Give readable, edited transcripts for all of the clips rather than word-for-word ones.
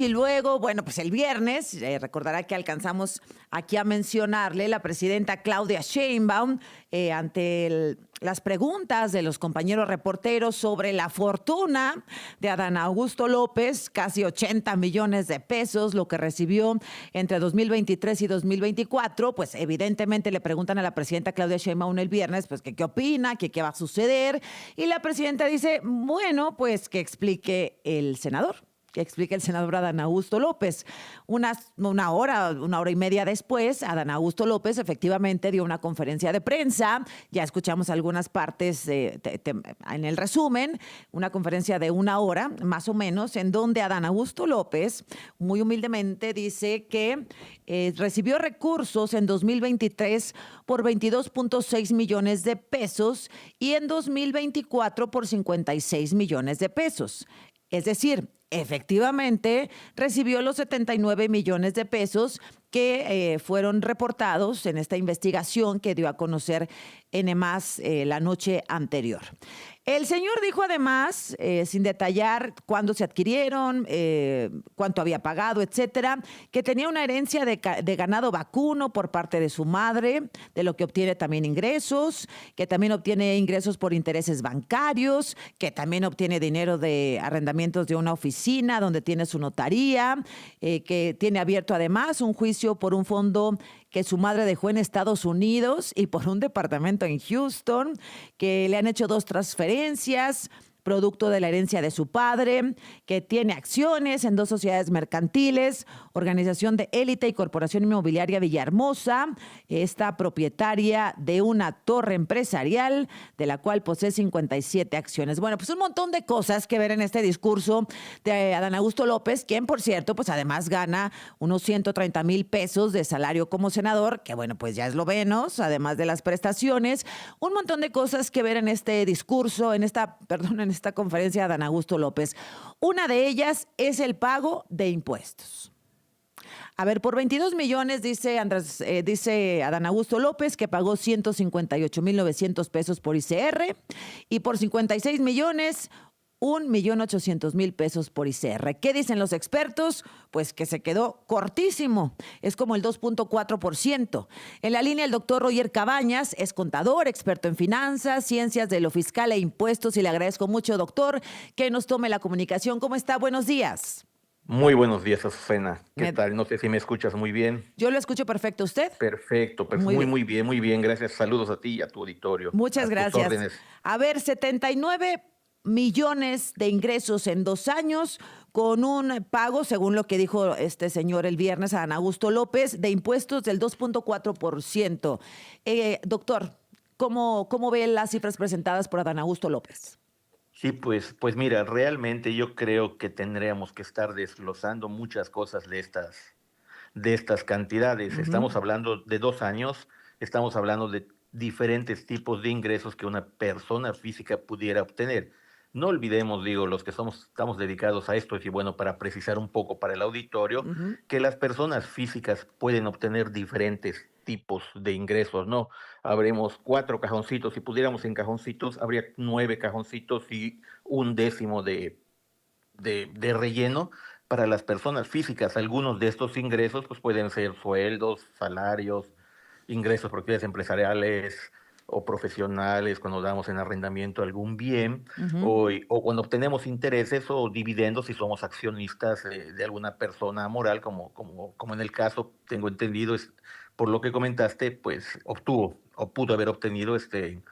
Y luego, bueno, pues el viernes, recordará que alcanzamos aquí a mencionarle, la presidenta Claudia Sheinbaum, ante las preguntas de los compañeros reporteros sobre la fortuna de Adán Augusto López, casi 80 millones de pesos, lo que recibió entre 2023 y 2024, pues evidentemente le preguntan a la presidenta Claudia Sheinbaum el viernes, pues que qué opina, que qué va a suceder, y la presidenta dice, bueno, pues que explique el senador, que explica el senador Adán Augusto López. Una hora y media después, Adán Augusto López efectivamente dio una conferencia de prensa. Ya escuchamos algunas partes en el resumen, una conferencia de una hora, más o menos, en donde Adán Augusto López, muy humildemente, dice que recibió recursos en 2023 por 22.6 millones de pesos y en 2024 por 56 millones de pesos. Es decir, efectivamente recibió los 79 millones de pesos que fueron reportados en esta investigación que dio a conocer N+ la noche anterior. El señor dijo además, sin detallar cuándo se adquirieron, cuánto había pagado, etcétera, que tenía una herencia de ganado vacuno por parte de su madre, de lo que obtiene también ingresos, que también obtiene ingresos por intereses bancarios, que también obtiene dinero de arrendamientos de una oficina donde tiene su notaría, que tiene abierto además un juicio por un fondo que su madre dejó en Estados Unidos y por un departamento en Houston, que le han hecho 2 transferencias producto de la herencia de su padre, que tiene acciones en 2 sociedades mercantiles, Organización de Élite y Corporación Inmobiliaria Villahermosa, esta propietaria de una torre empresarial de la cual posee 57 acciones. Bueno, pues un montón de cosas que ver en este discurso de Adán Augusto López, quien, por cierto, pues además gana unos 130,000 pesos de salario como senador, que bueno, pues ya es lo menos, además de las prestaciones. Un montón de cosas que ver en este discurso, en esta conferencia de Adán Augusto López. Una de ellas es el pago de impuestos. A ver, por 22 millones dice Adán Augusto López que pagó 158,900 pesos por ICR y por 56 millones 1,800,000 pesos por ICR. ¿Qué dicen los expertos? Pues que se quedó cortísimo. Es como el 2.4%. En la línea el doctor Roger Cabañas es contador, experto en finanzas, ciencias de lo fiscal e impuestos, y le agradezco mucho, doctor, que nos tome la comunicación. ¿Cómo está? Buenos días. Muy buenos días, Azucena. ¿Qué tal? No sé si me escuchas muy bien. Yo lo escucho perfecto. ¿Usted? Perfecto, Muy muy, bien. muy bien, muy bien. Gracias. Saludos a ti y a tu auditorio. A Muchas tus gracias. órdenes. A ver, 79 millones de ingresos en 2 años, con un pago, según lo que dijo este señor el viernes, Adán Augusto López, de impuestos del 2.4%. Doctor, ¿cómo ve las cifras presentadas por Adán Augusto López? Sí, pues mira, realmente yo creo que tendríamos que estar desglosando muchas cosas de estas cantidades. Estamos Ujú. hablando de 2 años, estamos hablando de diferentes tipos de ingresos que una persona física pudiera obtener. No olvidemos, digo, los que estamos dedicados a esto, y bueno, para precisar un poco para el auditorio, Ujú. que las personas físicas pueden obtener diferentes tipos de ingresos, ¿no? Habremos 4 cajoncitos, si pudiéramos en cajoncitos, habría 9 cajoncitos y un décimo de relleno para las personas físicas. Algunos de estos ingresos pues, pueden ser sueldos, salarios, ingresos por actividades empresariales o profesionales, cuando damos en arrendamiento algún bien, Ujú. o cuando obtenemos intereses o dividendos si somos accionistas de alguna persona moral, como en el caso, tengo entendido, por lo que comentaste, pues obtuvo o pudo haber obtenido Adán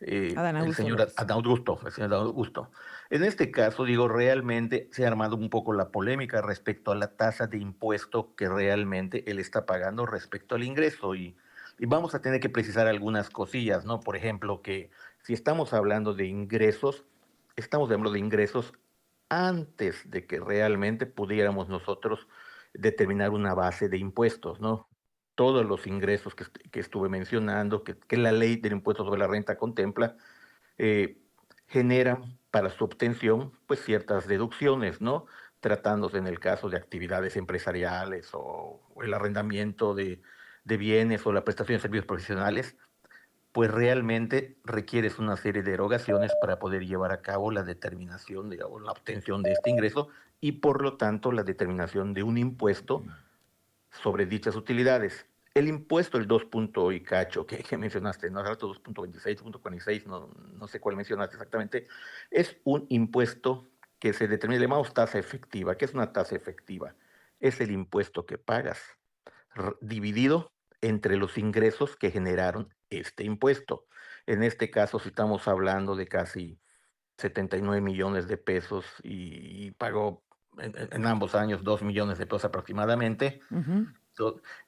el Augusto señor López. Adán Augusto, el señor Adán Augusto. En este caso, digo, realmente se ha armado un poco la polémica respecto a la tasa de impuesto que realmente él está pagando respecto al ingreso, y vamos a tener que precisar algunas cosillas, ¿no? Por ejemplo, que si estamos hablando de ingresos, estamos hablando de ingresos antes de que realmente pudiéramos nosotros determinar una base de impuestos, ¿no? Todos los ingresos que estuve mencionando, que la ley del impuesto sobre la renta contempla, eh, generan para su obtención pues ciertas deducciones, ¿no? Tratándose en el caso de actividades empresariales o el arrendamiento de bienes o la prestación de servicios profesionales, pues realmente requieres una serie de erogaciones para poder llevar a cabo la determinación o la obtención de este ingreso y por lo tanto la determinación de un impuesto sobre dichas utilidades. El impuesto, el 2 punto y cacho que mencionaste, no hace rato 2.26, 2.46, no sé cuál mencionaste exactamente, es un impuesto que se determina, le llamamos tasa efectiva. ¿Qué es una tasa efectiva? Es el impuesto que pagas dividido entre los ingresos que generaron este impuesto. En este caso, si estamos hablando de casi 79 millones de pesos y pagó en ambos años 2 millones de pesos aproximadamente, Ujú.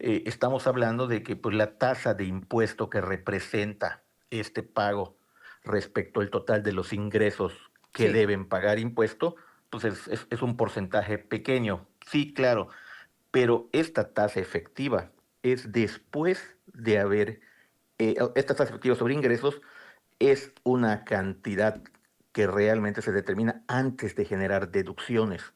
estamos hablando de que pues, la tasa de impuesto que representa este pago respecto al total de los ingresos que Sí. deben pagar impuesto, pues es un porcentaje pequeño. Sí, claro, pero esta tasa efectiva es después de haber, esta tasa efectiva sobre ingresos es una cantidad que realmente se determina antes de generar deducciones.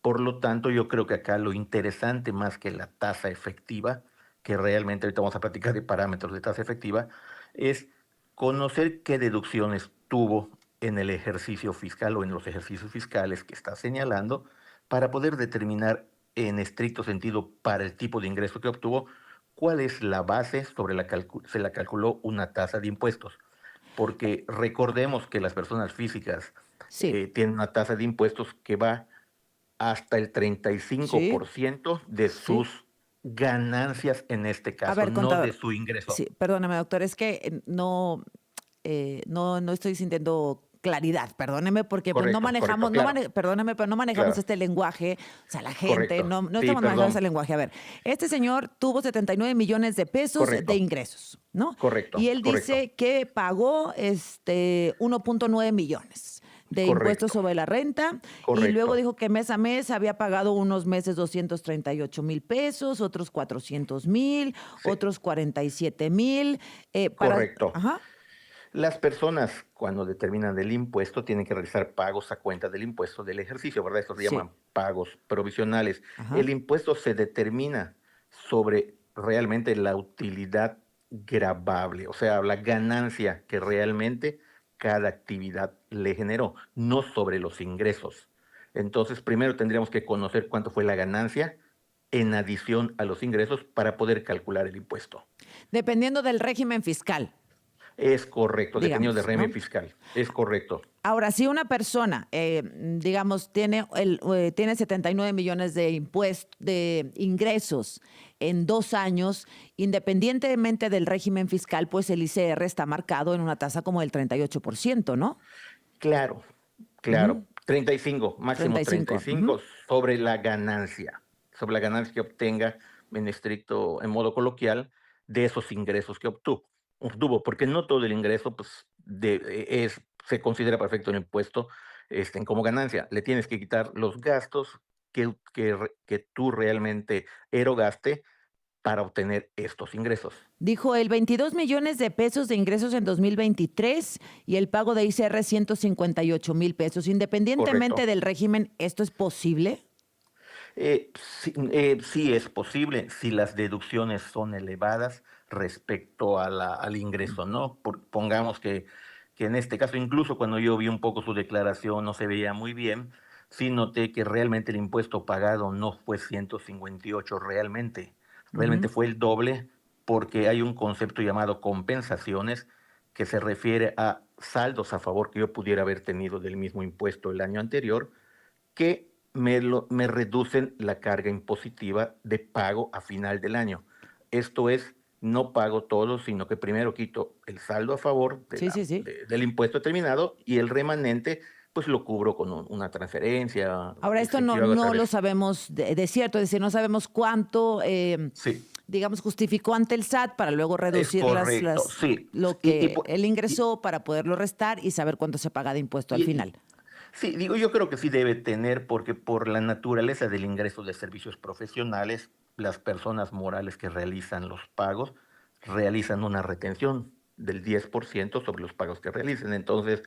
Por lo tanto, yo creo que acá lo interesante más que la tasa efectiva, que realmente ahorita vamos a platicar de parámetros de tasa efectiva, es conocer qué deducciones tuvo en el ejercicio fiscal o en los ejercicios fiscales que está señalando para poder determinar en estricto sentido para el tipo de ingreso que obtuvo cuál es la base sobre la que se la calculó una tasa de impuestos. Porque recordemos que las personas físicas Sí. tienen una tasa de impuestos que va hasta el Sí. 35% de Sí. sus ganancias en este A caso, ver, no de contador. su ingreso. Sí, perdóneme, doctor, es que no estoy sintiendo claridad, perdóneme, porque pues no Correcto, correcto, manejamos, claro, perdóneme, pero no manejamos claro, este lenguaje, o sea, la gente, correcto. no Sí, estamos manejando ese perdón, lenguaje. A ver, este señor tuvo 79 millones de pesos de correcto, ingresos, ¿no? correcto, Y él correcto, dice que pagó 1.9 millones de impuestos correcto, sobre la renta y luego correcto. dijo que mes a mes había pagado unos meses 238,000 pesos, otros 400,000, Sí, otros 47,000, correcto. ajá, Las personas cuando determinan el impuesto tienen que realizar pagos a cuenta del impuesto del ejercicio, ¿verdad? Estos se sí, llaman pagos provisionales. ajá. El impuesto se determina sobre realmente la utilidad gravable, o sea, la ganancia que realmente cada actividad le generó, no sobre los ingresos. Entonces, primero tendríamos que conocer cuánto fue la ganancia en adición a los ingresos para poder calcular el impuesto. Dependiendo del régimen fiscal, Es correcto, dependiendo del digamos, régimen ¿no? fiscal. Es correcto. Ahora, si una persona, digamos, tiene 79 millones de ingresos en 2 años, independientemente del régimen fiscal, pues el ICR está marcado en una tasa como del 38%, ¿no? Claro, Ujú, claro. 35, máximo 35. 35 Ujú. sobre la ganancia que obtenga en modo coloquial, de esos ingresos que obtuvo, porque no todo el ingreso, pues, se considera perfecto el impuesto, como ganancia. Le tienes que quitar los gastos que tú realmente erogaste para obtener estos ingresos. Dijo el 22 millones de pesos de ingresos en 2023 y el pago de ICR 158,000 pesos. Independientemente Correcto. del régimen, ¿esto es posible? Sí es posible si las deducciones son elevadas respecto al ingreso, ¿no? Pongamos que en este caso, incluso cuando yo vi un poco su declaración, no se veía muy bien, sí noté que realmente el impuesto pagado no fue 158 realmente, realmente Ujú. fue el doble porque hay un concepto llamado compensaciones que se refiere a saldos a favor que yo pudiera haber tenido del mismo impuesto el año anterior que me reducen la carga impositiva de pago a final del año. Esto es, no pago todo, sino que primero quito el saldo a favor Sí, sí, sí. del impuesto determinado y el remanente, pues lo cubro con una transferencia Ahora, esto que no, yo hago a no lo través. sabemos de cierto, es decir, no sabemos cuánto, Sí, digamos, justificó ante el SAT para luego es reducir correcto, sí. lo Y, y, que pu- él y, ingresó para poderlo restar y saber cuánto se paga de impuesto al y- final. Sí, digo, yo creo que sí debe tener, porque por la naturaleza del ingreso de servicios profesionales, las personas morales que realizan los pagos realizan una retención del 10% sobre los pagos que realicen. Entonces,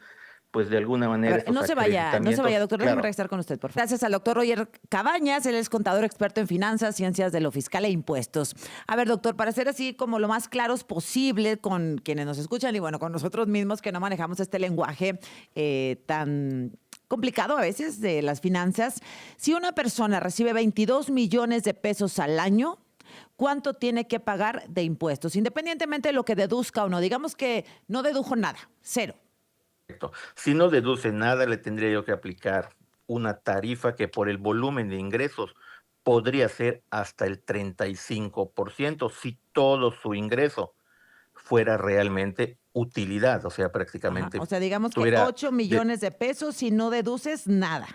pues de alguna A manera ver, estos no se vaya, acreditamientos, doctor, déjeme claro. regresar con usted, por favor. Gracias al doctor Roger Cabañas, él es contador experto en finanzas, ciencias de lo fiscal e impuestos. A ver, doctor, para ser así como lo más claros posible con quienes nos escuchan y bueno, con nosotros mismos que no manejamos este lenguaje tan complicado a veces de las finanzas, si una persona recibe 22 millones de pesos al año, ¿cuánto tiene que pagar de impuestos? Independientemente de lo que deduzca o no, digamos que no dedujo nada, cero. Correcto. Si no deduce nada, le tendría yo que aplicar una tarifa que por el volumen de ingresos podría ser hasta el 35% si todo su ingreso fuera realmente utilidad, o sea, Ajá. prácticamente O sea, digamos que tuviera 8 de, millones de pesos si no deduces nada.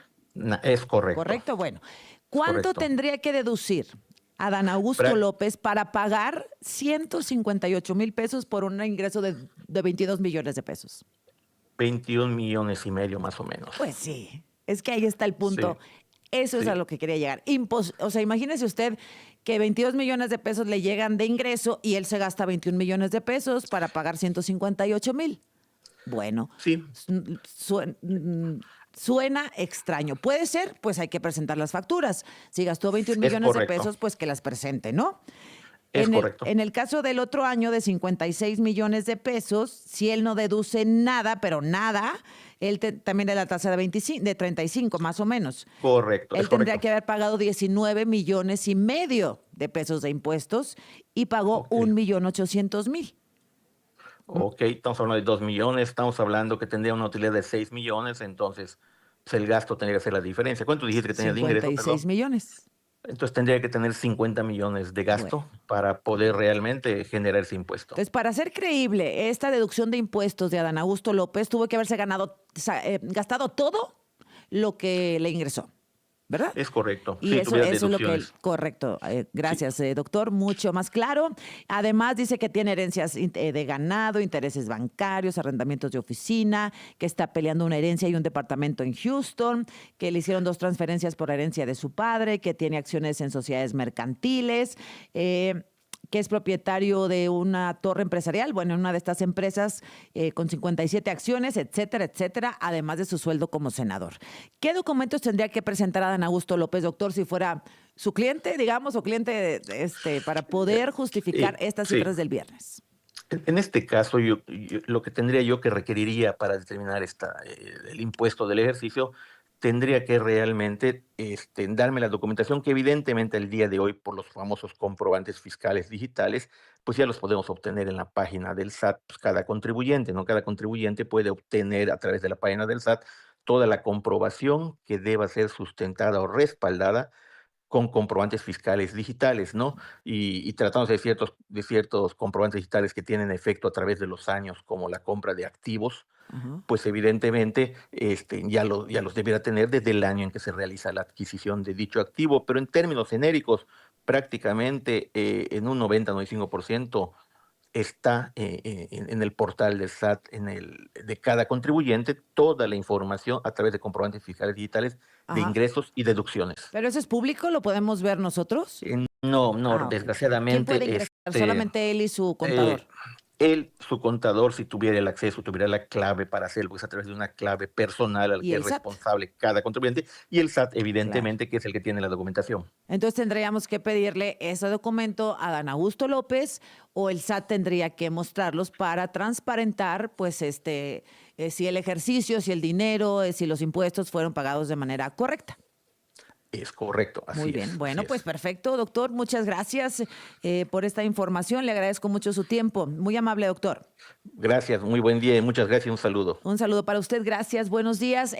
es correcto, ¿Correcto? Bueno, es ¿cuánto correcto. tendría que deducir Adán Augusto Pra- López para pagar 158,000 pesos por un ingreso de 22 millones de pesos? 21 millones y medio más o menos. Pues sí, es que ahí está el Sí, punto. Eso es a sí, lo que quería llegar. O sea, imagínese usted que 22 millones de pesos le llegan de ingreso y él se gasta 21 millones de pesos para pagar 158,000. Bueno, sí, suena extraño. Puede ser, pues hay que presentar las facturas. Si gastó 21 es millones de correcto, pesos, pues que las presente, ¿no? es correcto. En el caso del otro año de 56 millones de pesos, si él no deduce nada, pero nada, también de la tasa de 25, de 35 más o menos. Correcto, es Él tendría correcto. que haber pagado 19 millones y medio de pesos de impuestos y pagó Ok. 1,800,000. Ok, estamos hablando de 2 millones, estamos hablando que tendría una utilidad de 6 millones, entonces pues, el gasto tendría que ser la diferencia. ¿Cuánto dijiste que tenía de ingreso? 56 Perdón. millones. Entonces tendría que tener 50 millones de Bueno. gasto para poder realmente generar ese impuesto. Entonces, para hacer creíble esta deducción de impuestos de Adán Augusto López, tuvo que haberse gastado todo lo que le ingresó, ¿verdad? Es correcto, Y si eso, tuviera eso es lo que deducciones. correcto. Sí, Gracias, doctor. Mucho más claro. Además, dice que tiene herencias de ganado, intereses bancarios, arrendamientos de oficina, que está peleando una herencia y un departamento en Houston, que le hicieron 2 transferencias por herencia de su padre, que tiene acciones en sociedades mercantiles. Que es propietario de una torre empresarial, bueno, en una de estas empresas con 57 acciones, etcétera, etcétera, además de su sueldo como senador. ¿Qué documentos tendría que presentar Adán Augusto López, doctor, si fuera su cliente, digamos, o cliente para poder justificar estas sí. cifras del viernes? En este caso, lo que tendría yo que requeriría para determinar el impuesto del ejercicio, tendría que realmente darme la documentación que evidentemente el día de hoy, por los famosos comprobantes fiscales digitales, pues ya los podemos obtener en la página del SAT, pues cada contribuyente, ¿no? Cada contribuyente puede obtener a través de la página del SAT toda la comprobación que deba ser sustentada o respaldada con comprobantes fiscales digitales, ¿no? Y tratándose de ciertos comprobantes digitales que tienen efecto a través de los años, como la compra de activos, Ajá. pues evidentemente ya los debiera tener desde el año en que se realiza la adquisición de dicho activo, pero en términos genéricos, prácticamente en un 90-95% está en el portal del SAT, de cada contribuyente, toda la información a través de comprobantes fiscales digitales de Ajá. ingresos y deducciones. ¿Pero eso es público? ¿Lo podemos ver nosotros? No, no, Ah, ok. ¿Quién puede desgraciadamente, ingresar? Solamente él y su eh, contador. él, su contador, si tuviera el acceso, tuviera la clave para hacerlo, pues a través de una clave personal al Y que el es SAT, responsable cada contribuyente, y el SAT, claro. evidentemente, que es el que tiene la documentación. Entonces tendríamos que pedirle ese documento a Dan Augusto López o el SAT tendría que mostrarlos para transparentar, pues, si el ejercicio, si el dinero, si los impuestos fueron pagados de manera correcta. Es correcto, Muy así bien, es, así bueno, pues es. perfecto, doctor. Muchas gracias por esta información. Le agradezco mucho su tiempo. Muy amable, doctor. Gracias, muy buen día y muchas gracias y un saludo. Un saludo para usted. Gracias. Buenos días.